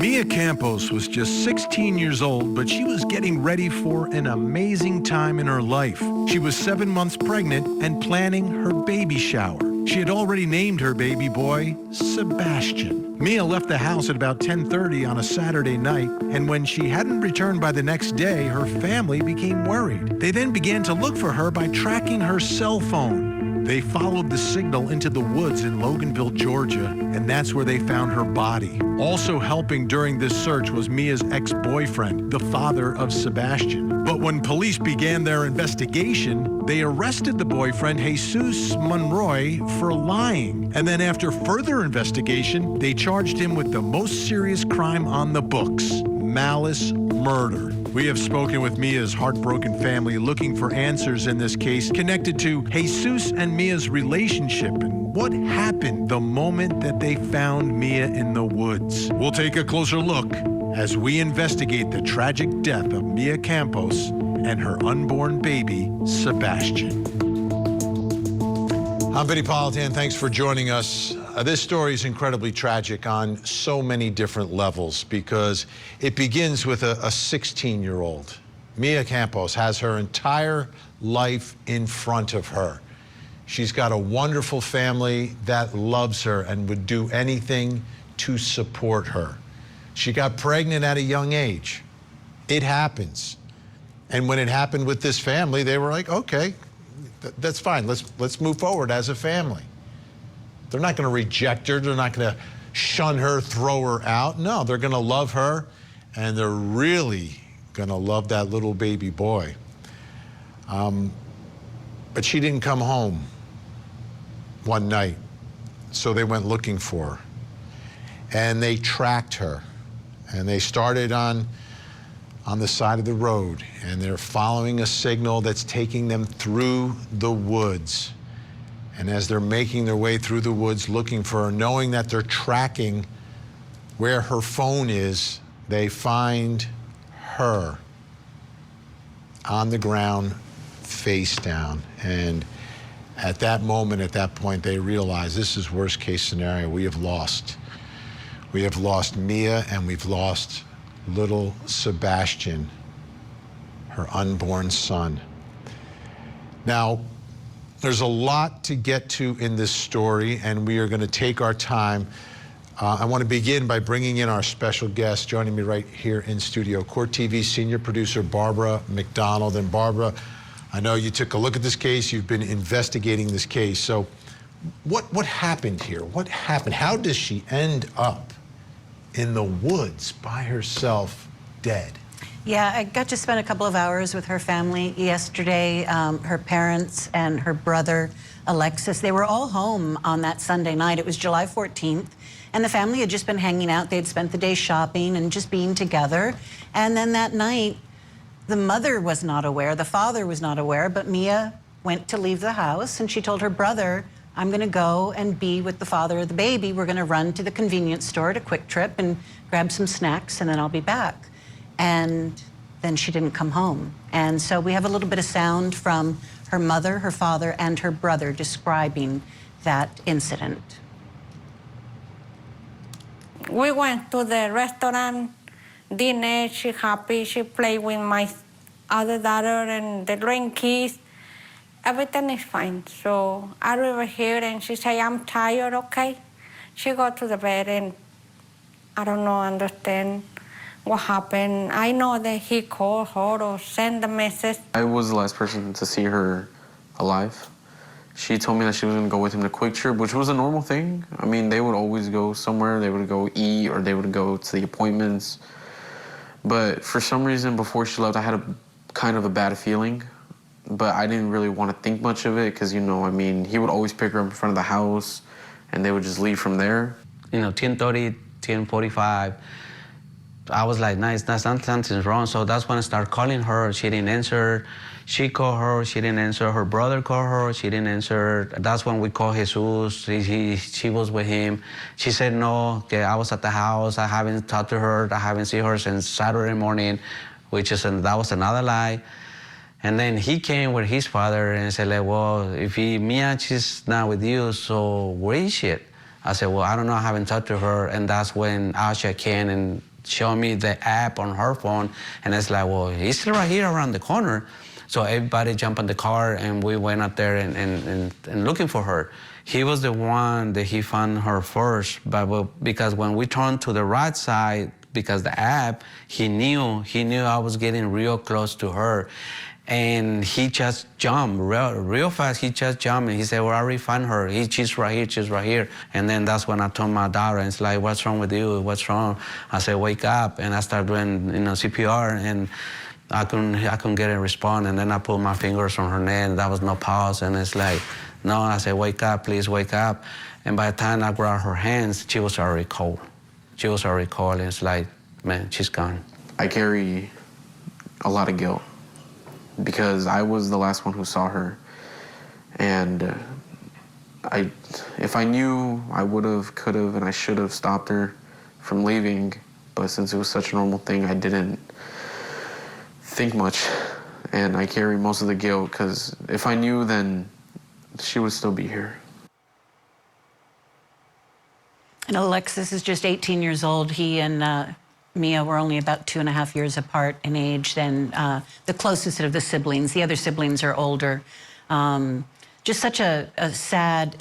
Mia Campos was just 16 years old, but she was getting ready for an amazing time in her life. She was 7 months pregnant and planning her baby shower. She had already named her baby boy Sebastian. Mia left the house at about 10:30 on a Saturday night, and when she hadn't returned by the next day, her family became worried. They then began to look for her by tracking her cell phone. They followed the signal into the woods in Loganville, Georgia, and that's where they found her body. Also helping during this search was Mia's ex-boyfriend, the father of Sebastian. But when police began their investigation, they arrested the boyfriend, Jesus Monroy, for lying. And then after further investigation, they charged him with the most serious crime on the books, malice murder. We have spoken with Mia's heartbroken family looking for answers in this case connected to Jesus and Mia's relationship and what happened the moment that they found Mia in the woods. We'll take a closer look as we investigate the tragic death of Mia Campos and her unborn baby, Sebastian. I'm Vinnie Politan. Thanks for joining us. This story is incredibly tragic on so many different levels because it begins with a 16-year-old. Mia Campos has her entire life in front of her. She's got a wonderful family that loves her and would do anything to support her. She got pregnant at a young age. It happens. And when it happened with this family, they were like, okay, that's fine. Let's move forward as a family. They're not going to reject her. They're not going to shun her, throw her out. No, they're going to love her, and they're really going to love that little baby boy. But she didn't come home one night, so they went looking for her. And they tracked her, and they started on the side of the road, and they're following a signal that's taking them through the woods. And as they're making their way through the woods looking for her, knowing that they're tracking where her phone is, they find her on the ground, face down. And at that moment, at that point, they realize this is worst case scenario. We have lost. We have lost Mia, and we've lost little Sebastian, her unborn son. Now, there's a lot to get to in this story, and we are going to take our time. I want to begin by bringing in our special guest, joining me right here in studio, Court TV senior producer Barbara McDonald. And Barbara, I know you took a look at this case. You've been investigating this case. So what happened here? What happened? How does she end up in the woods by herself, dead? Yeah, I got to spend a couple of hours with her family yesterday. Her parents and her brother, Alexis, they were all home on that Sunday night. It was July 14th, and the family had just been hanging out. They'd spent the day shopping and just being together. And then that night, the mother was not aware, the father was not aware, but Mia went to leave the house, and she told her brother, I'm going to go and be with the father of the baby. We're going to run to the convenience store at a Quick Trip and grab some snacks, and then I'll be back. And then she didn't come home. And so we have a little bit of sound from her mother, her father, and her brother describing that incident. We went to the restaurant, dinner, she happy, she played with my other daughter and the grandkids. Everything is fine. So I arrived here and she said, I'm tired, okay? She go to the bed and I don't know, understand what happened. I know that he called her or sent a message. I was the last person to see her alive. She told me that she was gonna go with him to Quick Trip, which was a normal thing. I mean, they would always go somewhere. They would go eat or they would go to the appointments. But for some reason, before she left, I had kind of a bad feeling. But I didn't really want to think much of it because, you know, I mean, he would always pick her up in front of the house and they would just leave from there. You know, 10:30, 10:45. I was like, nice, something's wrong. So that's when I started calling her. She didn't answer. She called her. She didn't answer. Her brother called her. She didn't answer. That's when we called Jesus. She was with him. She said no. Okay, I was at the house. I haven't talked to her. I haven't seen her since Saturday morning, that was another lie. And then he came with his father and said, like, well, if Mia, she's not with you, so where is she? I said, well, I don't know. I haven't talked to her. And that's when Asha came and showing me the app on her phone, and it's like, well, he's right here around the corner. So everybody jumped in the car, and we went out there and looking for her. He was the one that he found her first, but because when we turned to the right side, because the app, he knew I was getting real close to her. And he just jumped real fast. He just jumped and he said, well, I already found her. She's right here, she's right here. And then that's when I told my daughter, and it's like, what's wrong with you? What's wrong? I said, wake up. And I started doing, CPR, and I couldn't get a response. And then I put my fingers on her neck, and there was no pulse. And it's like, no, I said, wake up, please wake up. And by the time I grabbed her hands, she was already cold. She was already cold, and it's like, man, she's gone. I carry a lot of guilt because I was the last one who saw her. And if I knew, I would have, could have, and I should have stopped her from leaving. But since it was such a normal thing, I didn't think much. And I carry most of the guilt because if I knew, then she would still be here. And Alexis is just 18 years old. He and Mia were only about 2.5 years apart in age than the closest of the siblings. The other siblings are older. Just such a sad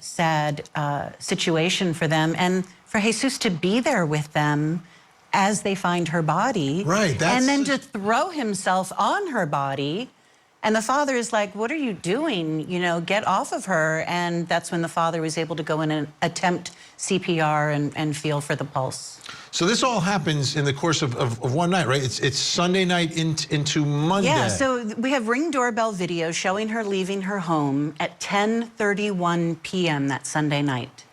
situation for them. And for Jesus to be there with them as they find her body. Right. And then to throw himself on her body. And the father is like, what are you doing? Get off of her. And that's when the father was able to go in and attempt CPR and feel for the pulse. So this all happens in the course of one night, right? It's Sunday night into Monday. Yeah, so we have Ring doorbell video showing her leaving her home at 10:31 p.m. that Sunday night.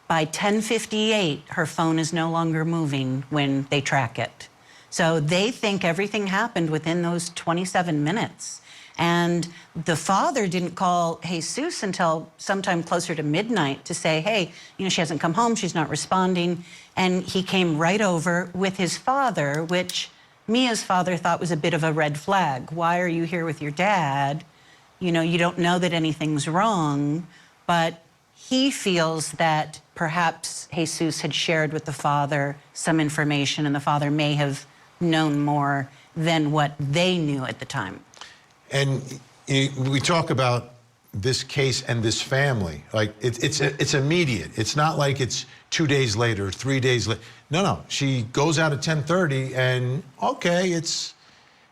By 10:58, her phone is no longer moving when they track it. So they think everything happened within those 27 minutes. And the father didn't call Jesus until sometime closer to midnight to say, hey, she hasn't come home, she's not responding. And he came right over with his father, which Mia's father thought was a bit of a red flag. Why are you here with your dad? You don't know that anything's wrong, but he feels that perhaps Jesus had shared with the father some information, and the father may have known more than what they knew at the time. And we talk about this case and this family, like it's immediate. It's not like it's 2 days later, 3 days later. No. She goes out at 10:30, and okay, it's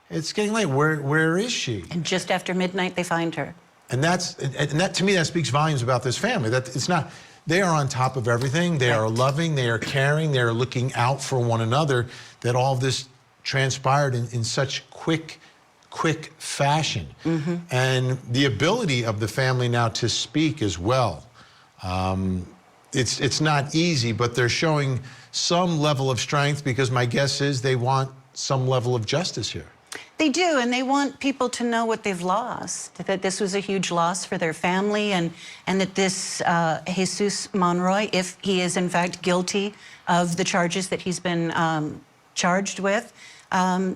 getting late. Where is she? And just after midnight, they find her. And that to me, that speaks volumes about this family. That it's not. They are on top of everything. They are loving. They are caring. They are looking out for one another. That all of this transpired in such quick fashion. Mm-hmm. And the ability of the family now to speak as well. It's not easy, but they're showing some level of strength, because my guess is they want some level of justice here. They do, and they want people to know what they've lost, that this was a huge loss for their family, and that this Jesus Monroy, if he is in fact guilty of the charges that he's been charged with,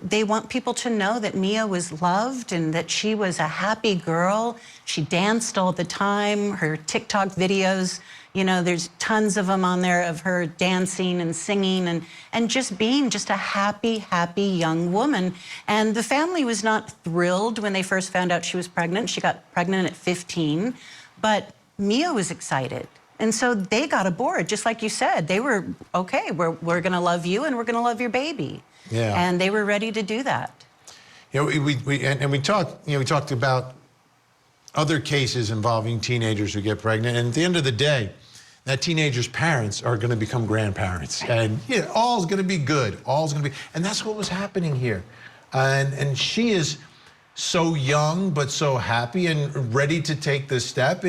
they want people to know that Mia was loved and that she was a happy girl. She danced all the time. Her TikTok videos, there's tons of them on there of her dancing and singing and just being just a happy young woman. And the family was not thrilled when they first found out she was pregnant. She got pregnant at 15, but Mia was excited. And so they got aboard, just like you said. They were, okay, we're gonna love you and we're gonna love your baby. Yeah. And they were ready to do that. We talked about other cases involving teenagers who get pregnant, and at the end of the day, that teenager's parents are going to become grandparents, and all's going to be good. All's going to be, and that's what was happening here. And she is so young, but so happy and ready to take this step.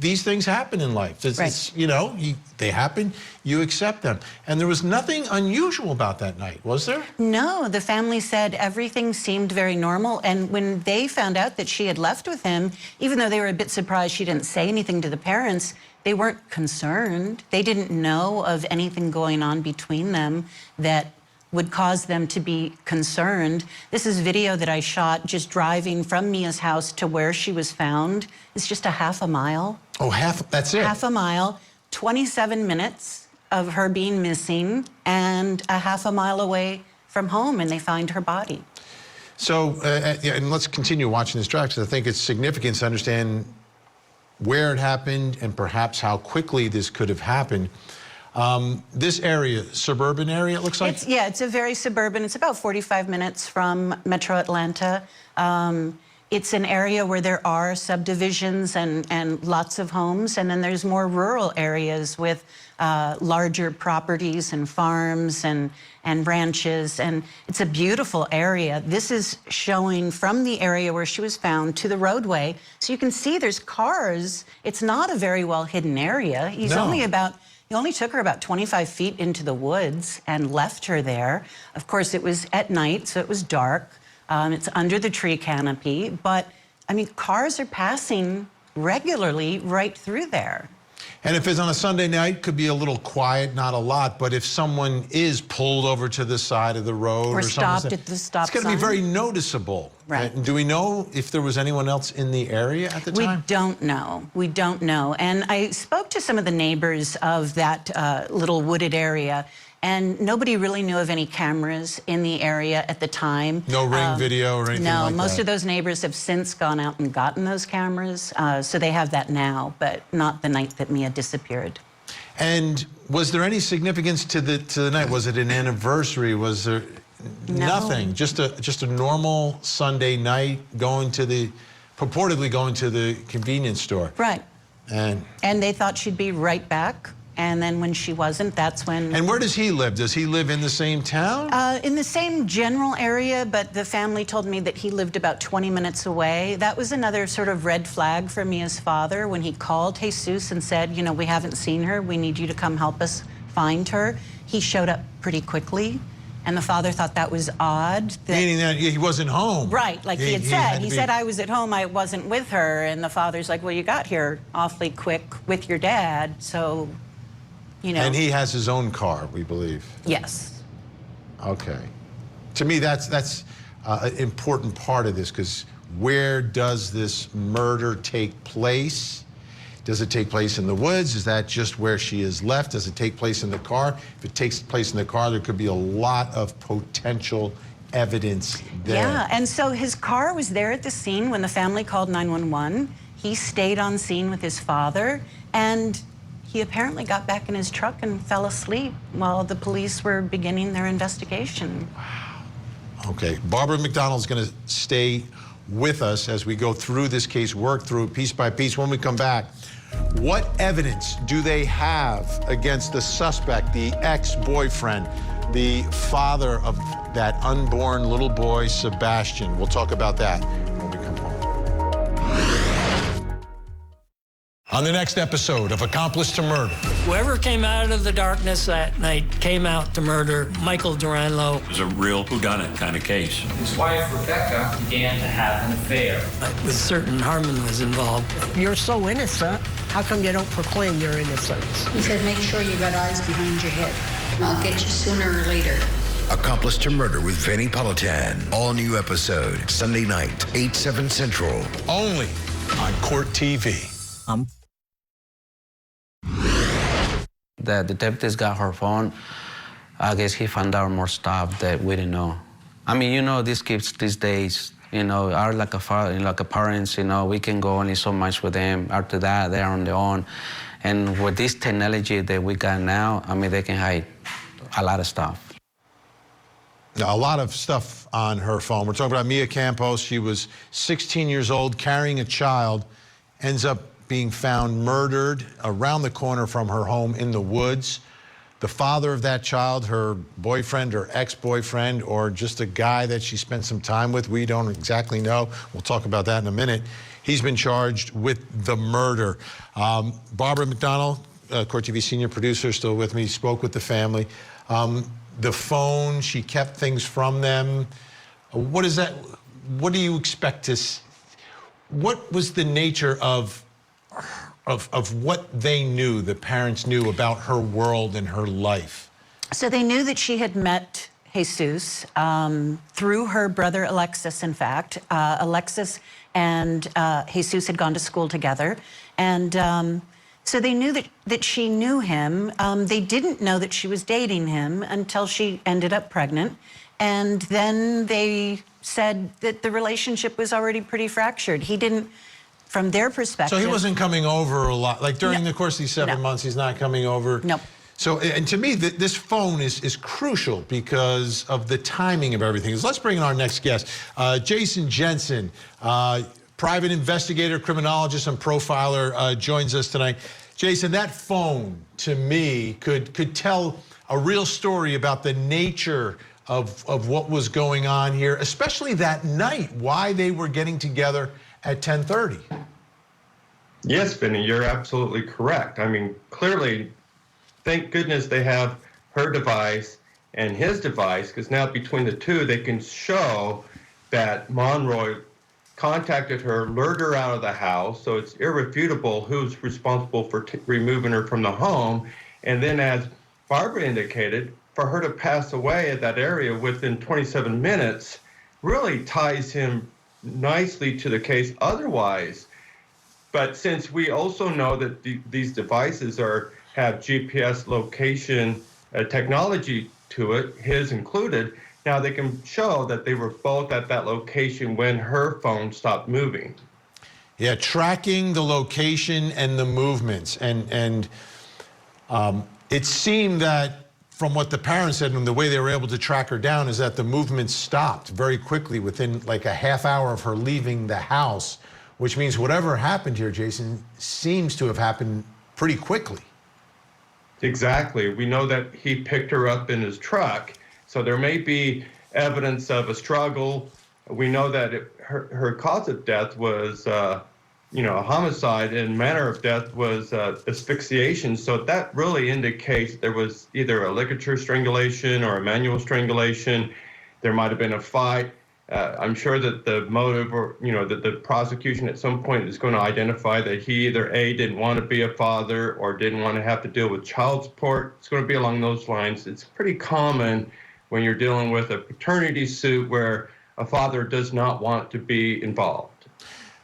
These things happen in life. They happen, you accept them. And there was nothing unusual about that night, was there? No, the family said everything seemed very normal. And when they found out that she had left with him, even though they were a bit surprised she didn't say anything to the parents, they weren't concerned. They didn't know of anything going on between them that would cause them to be concerned. This is video that I shot just driving from Mia's house to where she was found. It's just a half a mile. Oh, that's it? Half a mile, 27 minutes of her being missing, and a half a mile away from home and they find her body. So, yeah, and let's continue watching this track, because I think it's significant to understand where it happened and perhaps how quickly this could have happened. This area, suburban area, it looks like? It's a very suburban. It's about 45 minutes from Metro Atlanta. It's an area where there are subdivisions and lots of homes, and then there's more rural areas with larger properties and farms and ranches, and it's a beautiful area. This is showing from the area where she was found to the roadway, so you can see there's cars. It's not a very well hidden area. He only took her about 25 feet into the woods and left her there. Of course, it was at night, so it was dark. It's under the tree canopy, but I mean, cars are passing regularly right through there. And if it's on a Sunday night, could be a little quiet, not a lot, but if someone is pulled over to the side of the road Or stopped something, at the stop it's going to be sign. very noticeable. Right. And do we know if there was anyone else in the area at the time? We don't know. We don't know. And I spoke to some of the neighbors of that little wooded area, and nobody really knew of any cameras in the area at the time. No ring video or anything like that? No, most of those neighbors have since gone out and gotten those cameras, so they have that now, but not the night that Mia disappeared. And was there any significance to the night? Was it an anniversary? Was there nothing? Just a normal Sunday night, purportedly going to the convenience store. Right. And they thought she'd be right back. And then when she wasn't, that's when... And where does he live? Does he live in the same town? In the same general area, but the family told me that he lived about 20 minutes away. That was another sort of red flag for Mia's father when he called Jesus and said, you know, we haven't seen her. We need you to come help us find her. He showed up pretty quickly, and the father thought that was odd. Meaning that he wasn't home. Right, like he had said. He said, I was at home, I wasn't with her. And the father's like, well, you got here awfully quick with your dad, so... You know. And he has his own car, we believe. Yes. Okay. To me, that's an important part of this, because where does this murder take place? Does it take place in the woods? Is that just where she is left? Does it take place in the car? If it takes place in the car, there could be a lot of potential evidence there. Yeah, and so his car was there at the scene when the family called 911. He stayed on scene with his father, and he apparently got back in his truck and fell asleep while the police were beginning their investigation. Wow. Okay, Barbara McDonald's going to stay with us as we go through this case, work through it piece by piece. When we come back, what evidence do they have against the suspect, the ex-boyfriend, the father of that unborn little boy, Sebastian? We'll talk about that when we come home. On the next episode of Accomplice to Murder. Whoever came out of the darkness that night came out to murder Michael Duranlo. It was a real whodunit kind of case. His wife, Rebecca, began to have an affair. With certain Harmon was involved. You're so innocent. How come you don't proclaim your innocence? He said, make sure you got eyes behind your head. I'll get you sooner or later. Accomplice to Murder with Vinnie Politan. All new episode, Sunday night, 8, 7 Central. Only on Court TV. The detectives got her phone. I guess he found out more stuff that we didn't know. I mean, you know, these kids these days, you know, are like a father, like a parents, you know, we can go only so much with them. After that, they're on their own. And with this technology that we got now, I mean, they can hide a lot of stuff. Now, a lot of stuff on her phone. We're talking about Mia Campos. She was 16 years old, carrying a child, ends up being found murdered around the corner from her home in the woods. The father of that child, her boyfriend or ex-boyfriend, or just a guy that she spent some time with, we don't exactly know. We'll talk about that in a minute. He's been charged with the murder. Barbara McDonald, Court TV senior producer, still with me, spoke with the family. The phone, she kept things from them. What is that? What do you expect to see? What was the nature of what they knew, the parents knew about her world and her life? So they knew that she had met Jesus through her brother Alexis, in fact. Alexis and Jesus had gone to school together. And so they knew that she knew him. They didn't know that she was dating him until she ended up pregnant. And then they said that the relationship was already pretty fractured. He didn't, from their perspective. So he wasn't coming over a lot. Like during the course of these 7 months, he's not coming over. Nope. So, and to me, this phone is crucial because of the timing of everything. So let's bring in our next guest, Jason Jensen, private investigator, criminologist, and profiler, joins us tonight. Jason, that phone, to me, could tell a real story about the nature of what was going on here, especially that night, why they were getting together at 10:30. Yes, Vinnie, you're absolutely correct. I mean, clearly, thank goodness they have her device and his device, because now between the two, they can show that Monroy contacted her, lured her out of the house, so it's irrefutable who's responsible for removing her from the home. And then, as Barbara indicated, for her to pass away at that area within 27 minutes really ties him nicely to the case otherwise. But since we also know that these devices have GPS location technology to it, his included, now they can show that they were both at that location when her phone stopped moving. Yeah, tracking the location and the movements. And it seemed that from what the parents said and the way they were able to track her down is that the movement stopped very quickly within like a half hour of her leaving the house, which means whatever happened here, Jason, seems to have happened pretty quickly. Exactly. We know that he picked her up in his truck, so there may be evidence of a struggle. We know that her cause of death was, a homicide, and manner of death was asphyxiation. So that really indicates there was either a ligature strangulation or a manual strangulation. There might have been a fight. I'm sure that the motive, or that the prosecution at some point is going to identify that he either A, didn't want to be a father, or didn't want to have to deal with child support. It's going to be along those lines. It's pretty common when you're dealing with a paternity suit where a father does not want to be involved.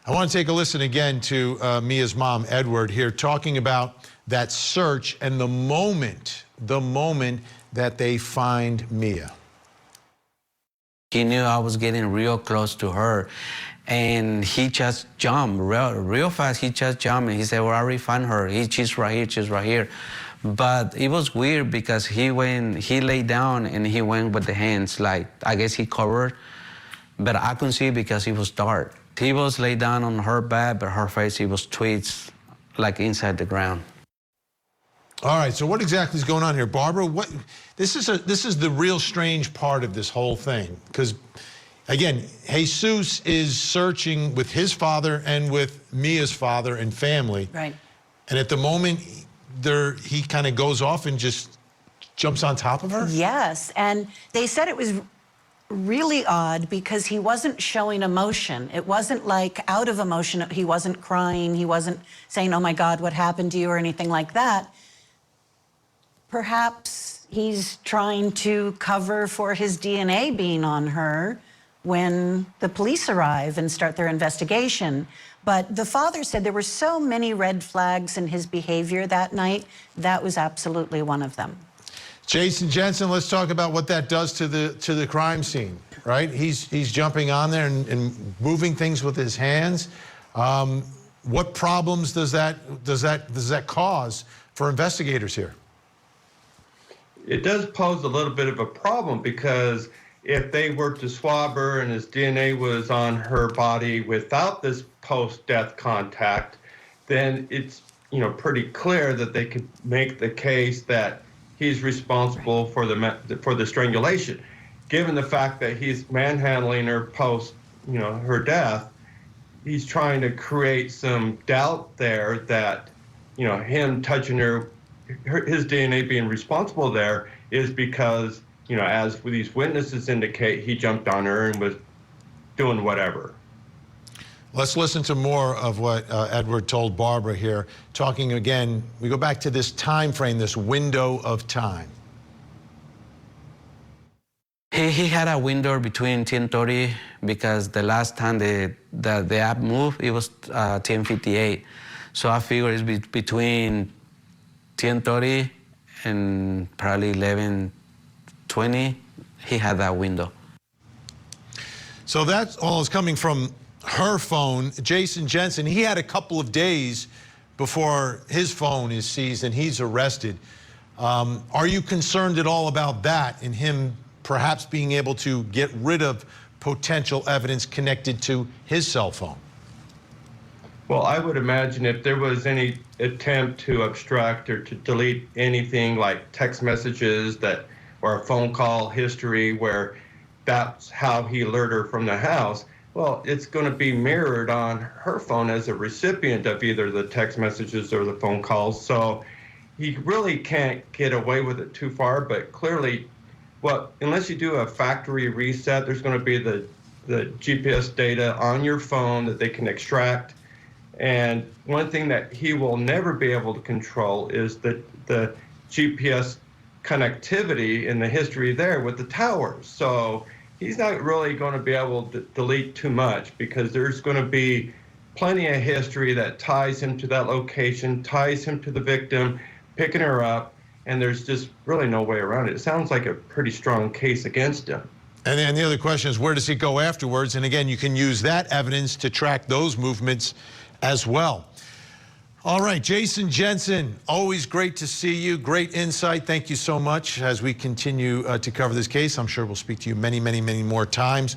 I want to take a listen again to Mia's mom, Edward, here talking about that search and the moment that they find Mia. He knew I was getting real close to her, and he just jumped real fast. He just jumped, and he said, well, I already found her. She's right here. But it was weird because he laid down and he went with the hands, like, I guess he covered, but I couldn't see because it was dark. He was laid down on her back, but her face, it was tweets, like inside the ground. All right, so what exactly is going on here? Barbara, this is the real strange part of this whole thing, because, again, Jesus is searching with his father and with Mia's father and family. Right. And at the moment, he kind of goes off and just jumps on top of her? Yes, and they said it was really odd because he wasn't showing emotion. It wasn't like out of emotion. He wasn't crying. He wasn't saying, oh my God, what happened to you, or anything like that. Perhaps he's trying to cover for his DNA being on her when the police arrive and start their investigation. But the father said there were so many red flags in his behavior that night. That was absolutely one of them. Jason Jensen, let's talk about what that does to the crime scene, right? He's jumping on there and moving things with his hands. What problems does that cause for investigators here? It does pose a little bit of a problem, because if they were to swab her and his DNA was on her body without this post-death contact, then it's pretty clear that they could make the case that he's responsible for the strangulation. Given the fact that he's manhandling her post her death, he's trying to create some doubt there that him touching her, his DNA being responsible there is because as these witnesses indicate, he jumped on her and was doing whatever. Let's listen to more of what Edward told Barbara here, talking again, we go back to this time frame, this window of time. He had a window between 10:30 because the last time the app moved, it was 10:58. So I figure it's between 10:30 and probably 11:20, he had that window. So that all is coming from her phone. Jason Jensen, he had a couple of days before his phone is seized and he's arrested. Are you concerned at all about that and him perhaps being able to get rid of potential evidence connected to his cell phone? Well, I would imagine if there was any attempt to abstract or to delete anything like text messages that or a phone call history where that's how he lured her from the house, well, it's going to be mirrored on her phone as a recipient of either the text messages or the phone calls. So he really can't get away with it too far, but clearly, unless you do a factory reset, there's going to be the GPS data on your phone that they can extract. And one thing that he will never be able to control is the GPS connectivity in the history there with the towers. So he's not really going to be able to delete too much because there's going to be plenty of history that ties him to that location, ties him to the victim, picking her up, and there's just really no way around it. It sounds like a pretty strong case against him. And then the other question is, where does he go afterwards? And again, you can use that evidence to track those movements as well. All right, Jason Jensen, always great to see you. Great insight. Thank you so much as we continue to cover this case. I'm sure we'll speak to you many, many, many more times.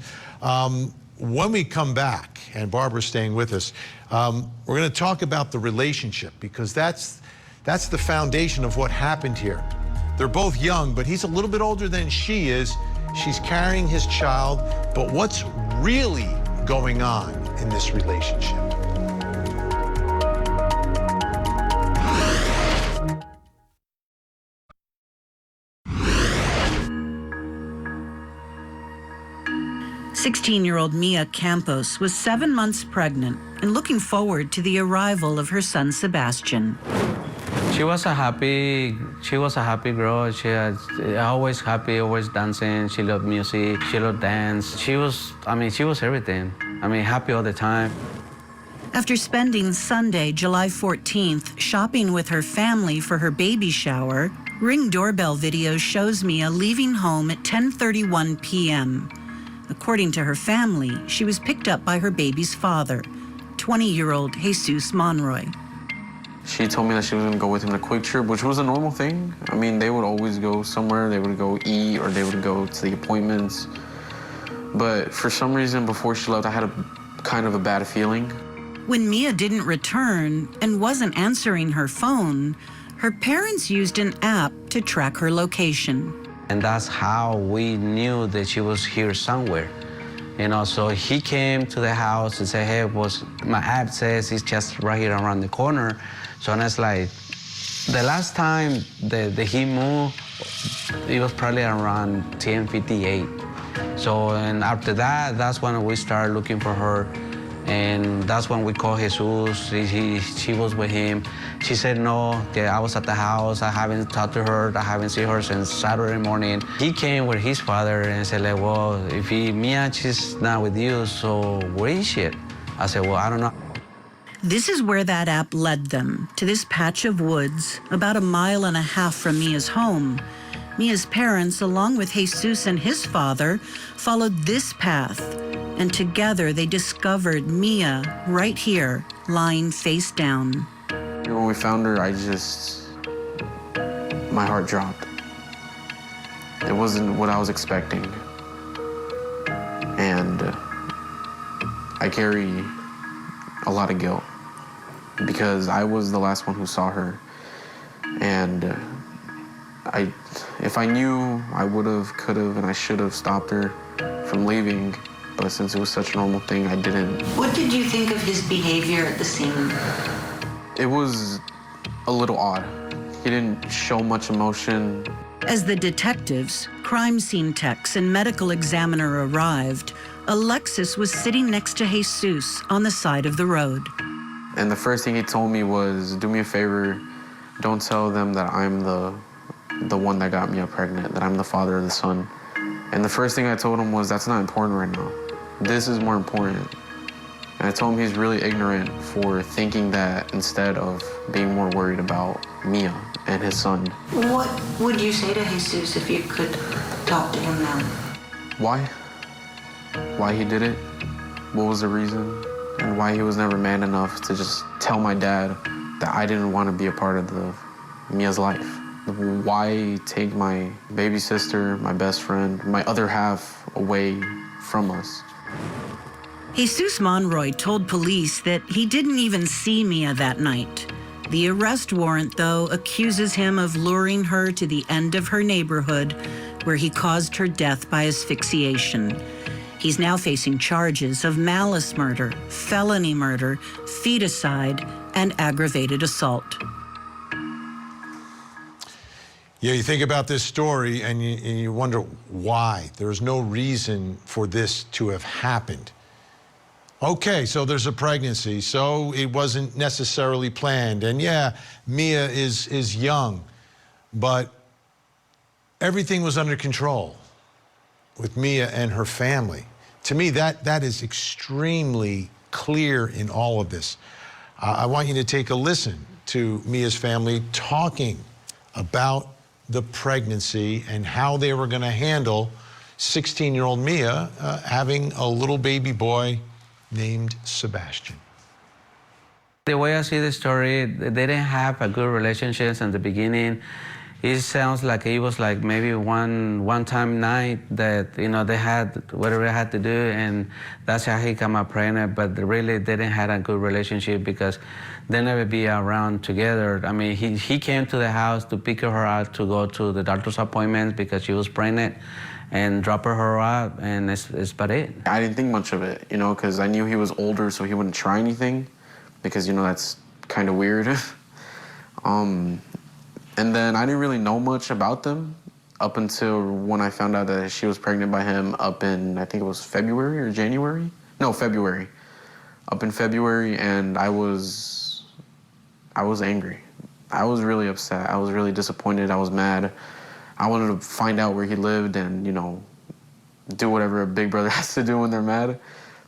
When we come back, and Barbara's staying with us, we're going to talk about the relationship because that's the foundation of what happened here. They're both young, but he's a little bit older than she is. She's carrying his child, but what's really going on in this relationship? Sixteen-year-old Mia Campos was 7 months pregnant and looking forward to the arrival of her son Sebastian. She was a happy girl. She was always happy, always dancing. She loved music, she loved dance. She was everything. Happy all the time. After spending Sunday, July 14th, shopping with her family for her baby shower, Ring doorbell video shows Mia leaving home at 10:31 p.m. According to her family, she was picked up by her baby's father, 20-year-old Jesus Monroy. She told me that she was going to go with him to Quick Trip, which was a normal thing. They would always go somewhere. They would go eat or they would go to the appointments. But for some reason, before she left, I had kind of a bad feeling. When Mia didn't return and wasn't answering her phone, her parents used an app to track her location. And that's how we knew that she was here somewhere. So he came to the house and said, hey, my app says it's just right here around the corner. So and it's like, the last time that he moved, it was probably around 10:58. So, and after that, that's when we started looking for her. And that's when we called Jesus. She was with him. She said no, that I was at the house. I haven't talked to her. I haven't seen her since Saturday morning. He came with his father and said, like, well, if Mia, she's not with you, so where is she? I said, well, I don't know. This is where that app led them, to this patch of woods, about 1.5 miles from Mia's home. Mia's parents, along with Jesus and his father, followed this path, and together they discovered Mia right here, lying face down. When we found her, my heart dropped. It wasn't what I was expecting. And I carry a lot of guilt because I was the last one who saw her. And if I knew, I would have, could have, and I should have stopped her from leaving. But since it was such a normal thing, I didn't. What did you think of his behavior at the scene? It was a little odd. He didn't show much emotion. As the detectives, crime scene techs, and medical examiner arrived, Alexis was sitting next to Jesus on the side of the road. And the first thing he told me was, do me a favor, don't tell them that I'm the one that got Mia pregnant, that I'm the father of the son. And the first thing I told him was, that's not important right now. This is more important. And I told him he's really ignorant for thinking that instead of being more worried about Mia and his son. What would you say to Jesus if you could talk to him now. Why? Why he did it? What was the reason? And why he was never man enough to just tell my dad that I didn't want to be a part of Mia's life. Why take my baby sister, my best friend, my other half away from us? Jesus Monroy told police that he didn't even see Mia that night. The arrest warrant, though, accuses him of luring her to the end of her neighborhood, where he caused her death by asphyxiation. He's now facing charges of malice murder, felony murder, feticide, and aggravated assault. Yeah, you think about this story and you wonder why. There's no reason for this to have happened. Okay, so there's a pregnancy, so it wasn't necessarily planned. And yeah, Mia is young, but everything was under control with Mia and her family. To me, that is extremely clear in all of this. I want you to take a listen to Mia's family talking about the pregnancy and how they were going to handle 16-year-old Mia having a little baby boy named Sebastian. The way I see the story, they didn't have a good relationship in the beginning. It sounds like it was like maybe one time night that, you know, they had whatever they had to do, and that's how he came out pregnant. But really, they didn't have a good relationship because they never be around together. I mean, he came to the house to pick her out to go to the doctor's appointments because she was pregnant, and drop her out, and it's about it. I didn't think much of it, you know, because I knew he was older, so he wouldn't try anything, because, you know, that's kind of weird. And then I didn't really know much about them up until when I found out that she was pregnant by him up in, I think it was February or January? No, February. Up in February, and I was angry. I was really upset. I was really disappointed. I was mad. I wanted to find out where he lived and, you know, do whatever a big brother has to do when they're mad.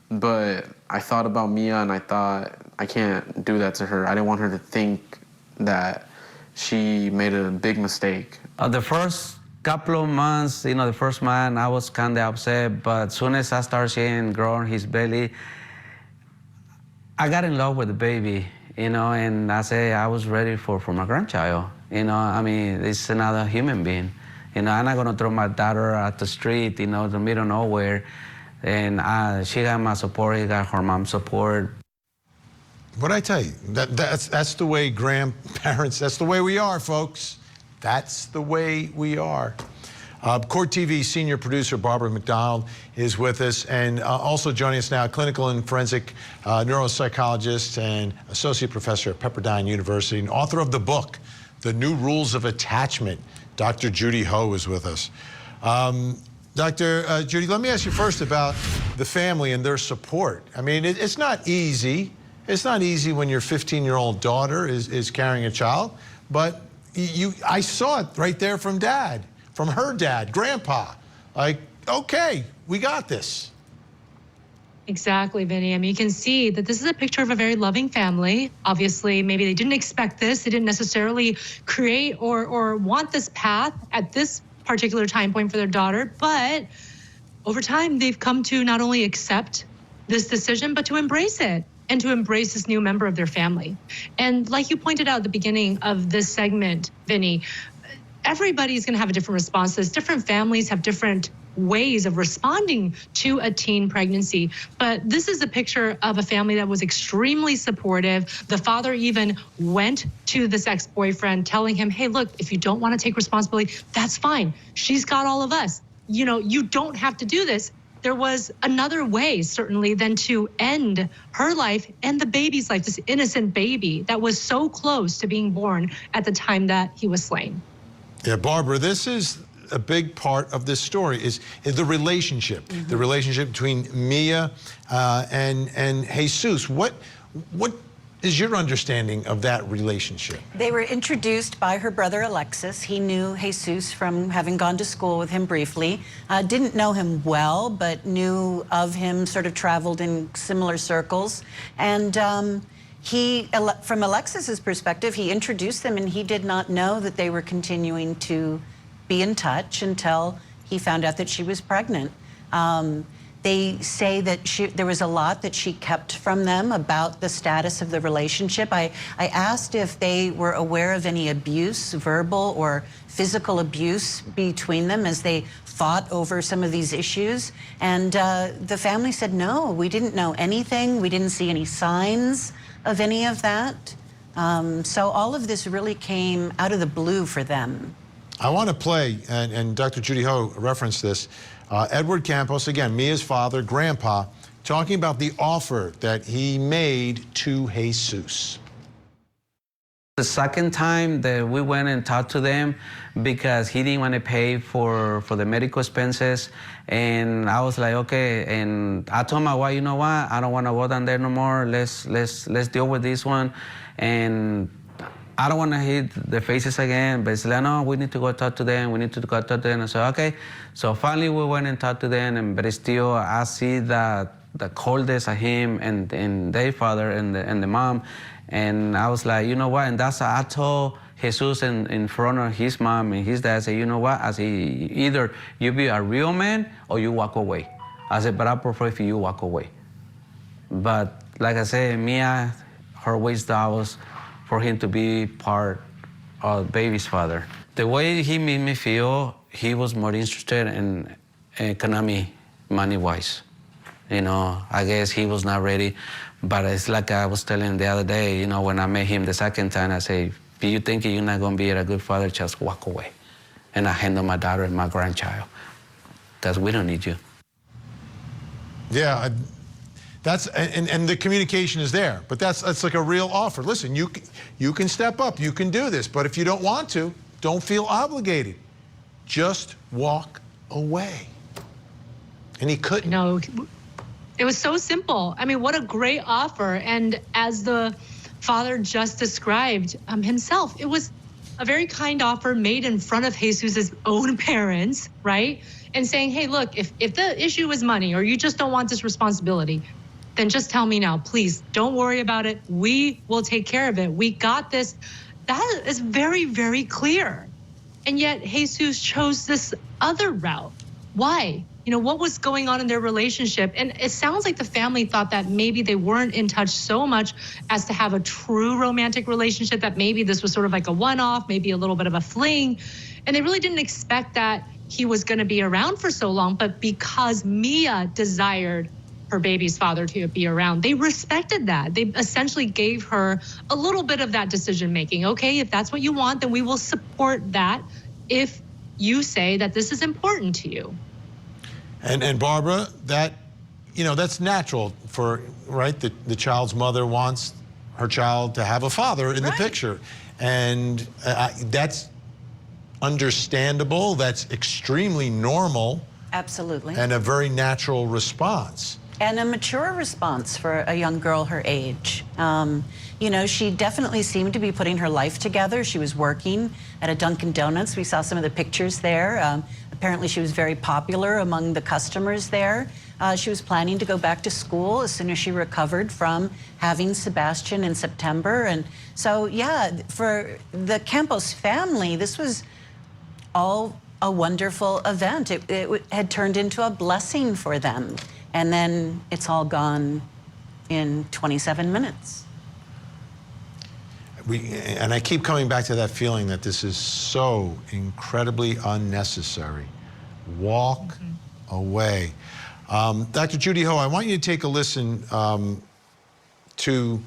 But I thought about Mia, and I thought, I can't do that to her. I didn't want her to think that she made a big mistake. The first couple of months, you know, the first month, I was kind of upset, but as soon as I started seeing growing his belly, I got in love with the baby, you know, and I say I was ready for my grandchild. You know, I mean, it's another human being. You know, I'm not gonna throw my daughter at the street, you know, in the middle of nowhere. And she got my support, he got her mom's support. What'd I tell you? That's the way grandparents, that's the way we are, folks. That's the way we are. Court TV senior producer Barbara McDonald is with us, and also joining us now, clinical and forensic neuropsychologist and associate professor at Pepperdine University and author of the book, The New Rules of Attachment, Dr. Judy Ho is with us. Dr. Judy, let me ask you first about the family and their support. I mean, it's not easy. It's not easy when your 15-year-old daughter is carrying a child, but I saw it right there from Dad, from her dad, Grandpa. Like, okay, we got this. Exactly, Vinnie. I mean, you can see that this is a picture of a very loving family. Obviously, maybe they didn't expect this. They didn't necessarily create or want this path at this particular time point for their daughter. But over time, they've come to not only accept this decision, but to embrace it and to embrace this new member of their family. And like you pointed out at the beginning of this segment, Vinnie, everybody's going to have a different response to this. Different families have different ways of responding to a teen pregnancy. But this is a picture of a family that was extremely supportive. The father even went to this ex-boyfriend telling him, hey, look, if you don't want to take responsibility, that's fine. She's got all of us. You know, you don't have to do this. There was another way, certainly, than to end her life and the baby's life, this innocent baby that was so close to being born at the time that he was slain. Yeah, Barbara, this is a big part of this story is the relationship, the relationship between Mia and Jesus. What is your understanding of that relationship? They were introduced by her brother Alexis. He knew Jesus from having gone to school with him briefly. Didn't know him well, but knew of him, sort of traveled in similar circles. And from Alexis's perspective, he introduced them, and he did not know that they were continuing to be in touch until he found out that she was pregnant. They say that there was a lot that she kept from them about the status of the relationship. I asked if they were aware of any abuse, verbal or physical abuse between them as they fought over some of these issues. And the family said, no, we didn't know anything. We didn't see any signs of any of that. So all of this really came out of the blue for them. I want to play, and Dr. Judy Ho referenced this, Edward Campos, again, Mia's father, grandpa, talking about the offer that he made to Jesus. The second time that we went and talked to them because he didn't want to pay for the medical expenses, and I was like, okay, and I told my wife, you know what, I don't want to go down there no more. Let's deal with this one, and I don't want to hit the faces again, but it's like, no, we need to go talk to them. We need to go talk to them. I said, okay. So finally we went and talked to them, but still I see the coldness of him and their father and the mom. And I was like, you know what? And that's I told Jesus in front of his mom and his dad, I said, you know what? I said, either you be a real man or you walk away. I said, but I prefer if you walk away. But like I said, Mia, her wisdom was for him to be part of baby's father. The way he made me feel, he was more interested in economy, money-wise. You know, I guess he was not ready, but it's like I was telling him the other day, you know, when I met him the second time, I say, if you think you're not gonna be a good father, just walk away. And I handle my daughter and my grandchild, because we don't need you. Yeah, that's, and the communication is there, but that's like a real offer. Listen, you can step up, you can do this, but if you don't want to, don't feel obligated. Just walk away. And he couldn't. No, it was so simple. I mean, what a great offer. And as the father just described himself, it was a very kind offer made in front of Jesus's own parents, right? And saying, hey, look, if the issue is money or you just don't want this responsibility, then just tell me now, please. Don't worry about it. We will take care of it. We got this. That is very, very clear. And yet Jesus chose this other route. Why? You know, what was going on in their relationship? And it sounds like the family thought that maybe they weren't in touch so much as to have a true romantic relationship, that maybe this was sort of like a one-off, maybe a little bit of a fling. And they really didn't expect that he was going to be around for so long. But because Mia desired her baby's father to be around, they respected that. They essentially gave her a little bit of that decision making. Okay, if that's what you want, then we will support that if you say that this is important to you. And Barbara, that, you know, that's natural for, right? The child's mother wants her child to have a father in the picture. And that's understandable. That's extremely normal. Absolutely. And a very natural response. And a mature response for a young girl her age. You know, she definitely seemed to be putting her life together. She was working at a Dunkin' Donuts. We saw some of the pictures there. Apparently she was very popular among the customers there. She was planning to go back to school as soon as she recovered from having Sebastian in September. And so, yeah, for the Campos family, this was all a wonderful event. It had turned into a blessing for them. And then it's all gone in 27 minutes. And I keep coming back to that feeling that this is so incredibly unnecessary. Walk away. Dr. Judy Ho, I want you to take a listen to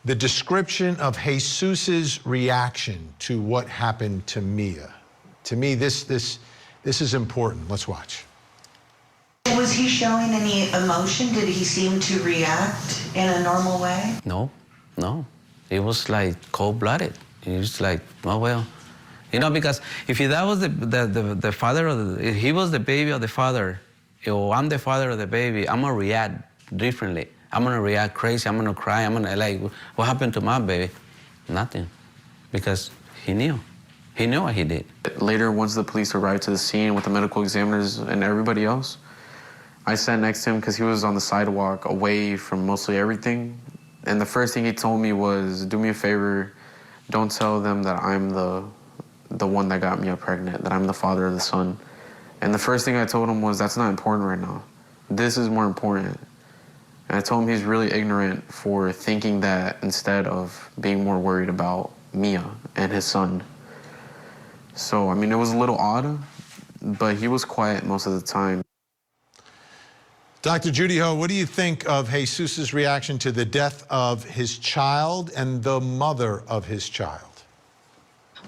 the description of Jesus's reaction to what happened to Mia. To me, this is important. Let's watch. Was he showing any emotion? Did he seem to react in a normal way? No. It was like cold-blooded. He was like, oh, well. You know, because if that was the father of if he was the baby of the father, or I'm the father of the baby, I'm gonna react differently. I'm gonna react crazy, I'm gonna cry, I'm gonna like, what happened to my baby? Nothing, because he knew what he did. Later, once the police arrived to the scene with the medical examiners and everybody else, I sat next to him because he was on the sidewalk away from mostly everything. And the first thing he told me was, do me a favor, don't tell them that I'm the one that got Mia pregnant, that I'm the father of the son. And the first thing I told him was, that's not important right now. This is more important. And I told him he's really ignorant for thinking that instead of being more worried about Mia and his son. So, I mean, it was a little odd, but he was quiet most of the time. Dr. Judy Ho, what do you think of Jesus's reaction to the death of his child and the mother of his child?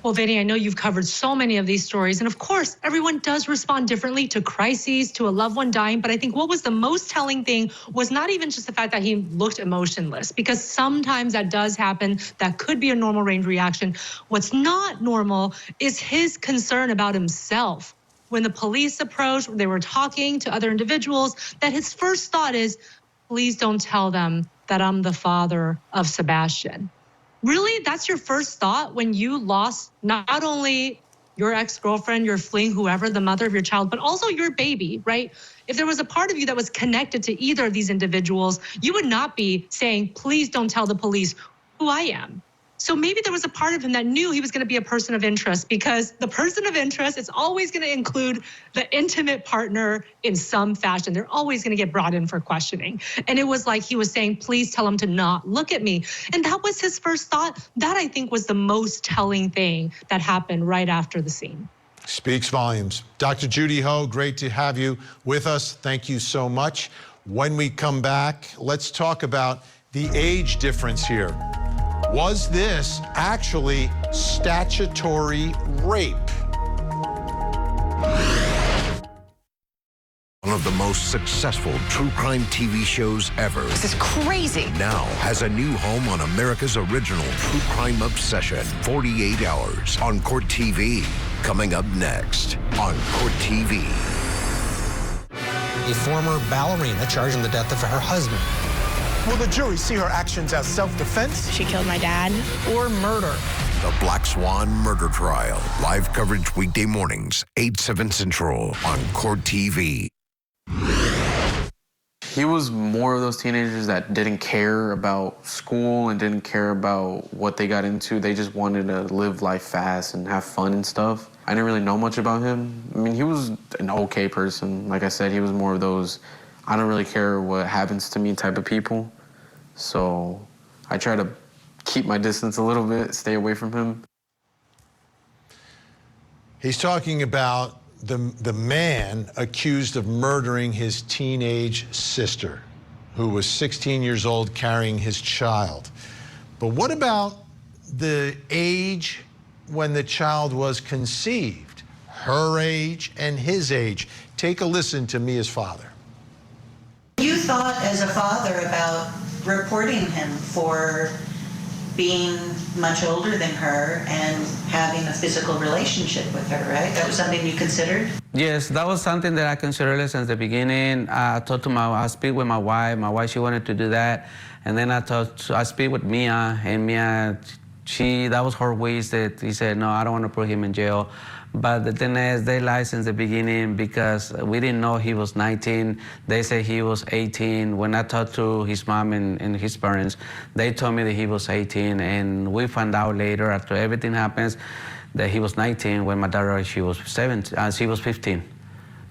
Well, Vinnie, I know you've covered so many of these stories, and of course, everyone does respond differently to crises, to a loved one dying, but I think what was the most telling thing was not even just the fact that he looked emotionless, because sometimes that does happen. That could be a normal range reaction. What's not normal is his concern about himself. When the police approached, they were talking to other individuals, that his first thought is, please don't tell them that I'm the father of Sebastian. Really, that's your first thought when you lost not only your ex-girlfriend, your fling, whoever, the mother of your child, but also your baby, right? If there was a part of you that was connected to either of these individuals, you would not be saying, please don't tell the police who I am. So maybe there was a part of him that knew he was going to be a person of interest, because the person of interest is always going to include the intimate partner in some fashion. They're always going to get brought in for questioning. And it was like he was saying, please tell him to not look at me. And that was his first thought. That, I think, was the most telling thing that happened right after the scene. Speaks volumes. Dr. Judy Ho, great to have you with us. Thank you so much. When we come back, let's talk about the age difference here. Was this actually statutory rape? One of the most successful true crime TV shows ever. This is crazy. Now has a new home on America's original true crime obsession, 48 Hours on Court TV. Coming up next on Court TV. A former ballerina charged in the death of her husband. Will the jury see her actions as self-defense? She killed my dad. Or murder? The Black Swan Murder Trial. Live coverage weekday mornings, 8/7 Central on Court TV. He was more of those teenagers that didn't care about school and didn't care about what they got into. They just wanted to live life fast and have fun and stuff. I didn't really know much about him. I mean, he was an okay person. Like I said, he was more of those, I don't really care what happens to me type of people. So I try to keep my distance a little bit, stay away from him. He's talking about the man accused of murdering his teenage sister, who was 16 years old carrying his child. But what about the age when the child was conceived? Her age and his age. Take a listen to Mia's father. You thought as a father about reporting him for being much older than her and having a physical relationship with her, right? That was something you considered? Yes, that was something that I considered since the beginning. I speak with my wife. My wife, she wanted to do that. And then I speak with Mia, and Mia, that was her ways that he said, no, I don't want to put him in jail. But the thing is, they lied since the beginning because we didn't know he was 19. They said he was 18. When I talked to his mom and his parents, they told me that he was 18. And we found out later, after everything happens, that he was 19 when my daughter, she was 17, she was 15.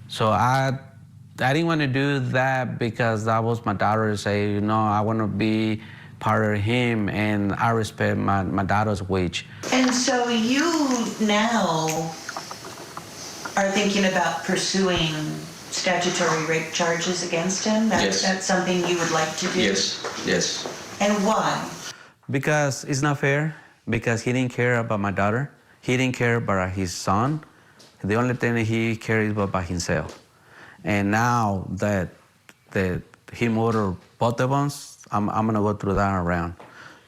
So I didn't want to do that because that was my daughter to say, you know, I want to be part of him, and I respect my daughter's wage. And so you now are thinking about pursuing statutory rape charges against him? Yes. That's something you would like to do? Yes. And why? Because it's not fair, because he didn't care about my daughter. He didn't care about his son. The only thing that he cared about himself. And now that he murdered both of us, I'm gonna go through that round.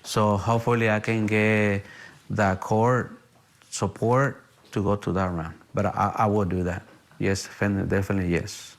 So hopefully I can get the court support to go to that round. But I will do that. Yes, definitely yes.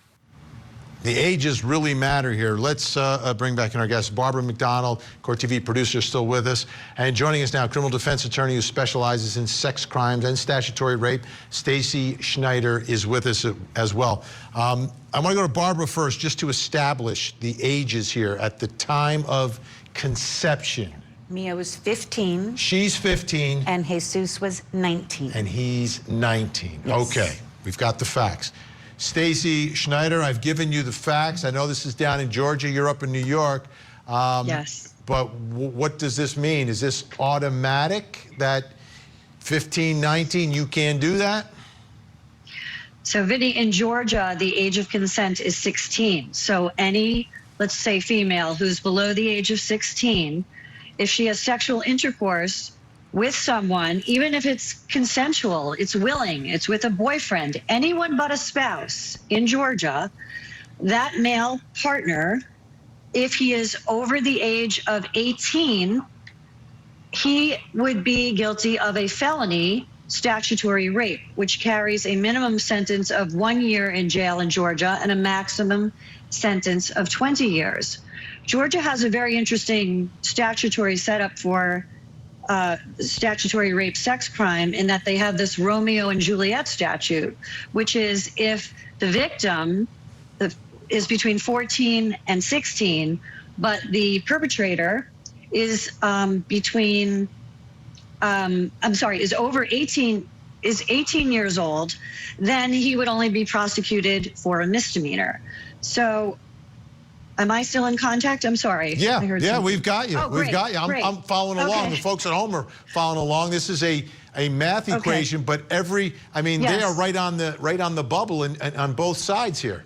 The ages really matter here. Let's bring back in our guest, Barbara McDonald, Court TV producer, still with us. And joining us now, criminal defense attorney who specializes in sex crimes and statutory rape, Stacy Schneider, is with us as well. I want to go to Barbara first, just to establish the ages here at the time of conception. Mia was 15. She's 15. And Jesus was 19. And he's 19. Yes. Okay, we've got the facts. Stacy Schneider, I've given you the facts. I know this is down in Georgia. You're up in New York. Yes. But what does this mean? Is this automatic that 15, 19, you can do that? So, Vinnie, in Georgia, the age of consent is 16. So any, let's say, female who's below the age of 16, if she has sexual intercourse with someone, even if it's consensual, it's willing, it's with a boyfriend, anyone but a spouse in Georgia, that male partner, if he is over the age of 18, he would be guilty of a felony statutory rape, which carries a minimum sentence of 1 year in jail in Georgia and a maximum sentence of 20 years. Georgia has a very interesting statutory setup for statutory rape sex crime in that they have this Romeo and Juliet statute, which is if the victim is between 14 and 16, but the perpetrator is is over 18, is 18 years old, then he would only be prosecuted for a misdemeanor. So, am I still in contact? I'm sorry. Yeah, something. we've got you. Oh, we've great, got you. I'm following along. Okay. The folks at home are following along. This is a math equation, but they are right on the bubble and on both sides here.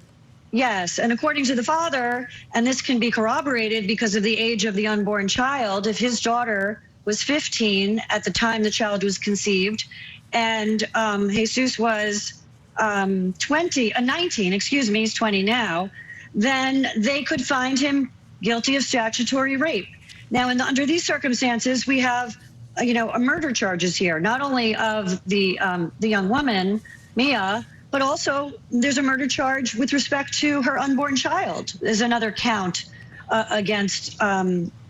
Yes, and according to the father, and this can be corroborated because of the age of the unborn child, if his daughter was 15 at the time the child was conceived, and Jesus was 19, he's 20 now, then they could find him guilty of statutory rape. Now, under these circumstances, we have, a murder charges here, not only of the young woman, Mia, but also there's a murder charge with respect to her unborn child. There's another count against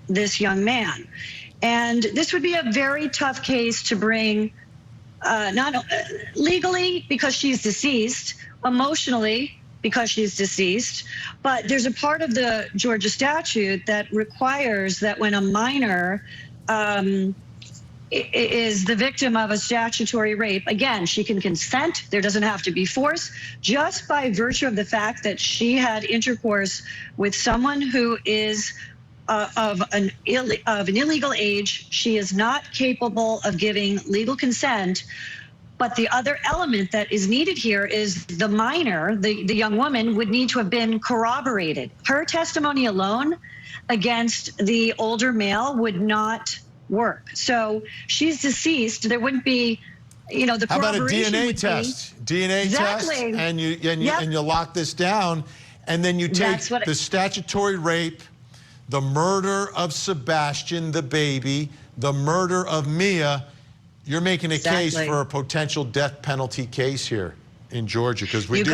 this young man. And this would be a very tough case to bring, not legally because she's deceased, emotionally because she's deceased, but there's a part of the Georgia statute that requires that when a minor is the victim of a statutory rape, again, she can consent, there doesn't have to be force, just by virtue of the fact that she had intercourse with someone who is of an illegal age. She is not capable of giving legal consent. But the other element that is needed here is the minor, the young woman, would need to have been corroborated. Her testimony alone against the older male would not work. So she's deceased. There wouldn't be, the corroboration. How about a DNA test? DNA test, Exactly. and you lock this down, and then you take the statutory rape, the murder of Sebastian, the baby, the murder of Mia. You're making a case for a potential death penalty case here in Georgia, because we do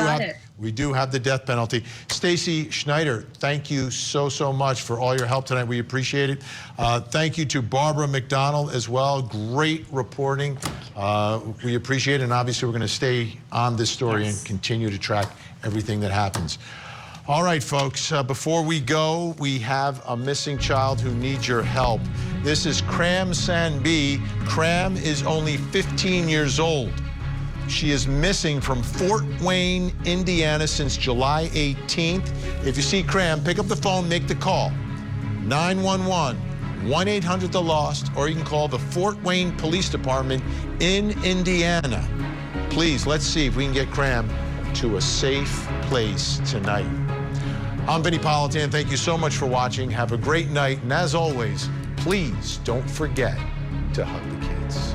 have the death penalty. Stacy Schneider, thank you so much for all your help tonight. We appreciate it. Thank you to Barbara McDonald as well. Great reporting. We appreciate it, and obviously we're going to stay on this story and continue to track everything that happens. All right, folks, before we go, we have a missing child who needs your help. This is Cram Sanbi. Cram is only 15 years old. She is missing from Fort Wayne, Indiana since July 18th. If you see Cram, pick up the phone, make the call. 911, 1-800-THE-LOST, or you can call the Fort Wayne Police Department in Indiana. Please, let's see if we can get Cram to a safe place tonight. I'm Vinnie Politan. Thank you so much for watching. Have a great night. And as always, please don't forget to hug the kids.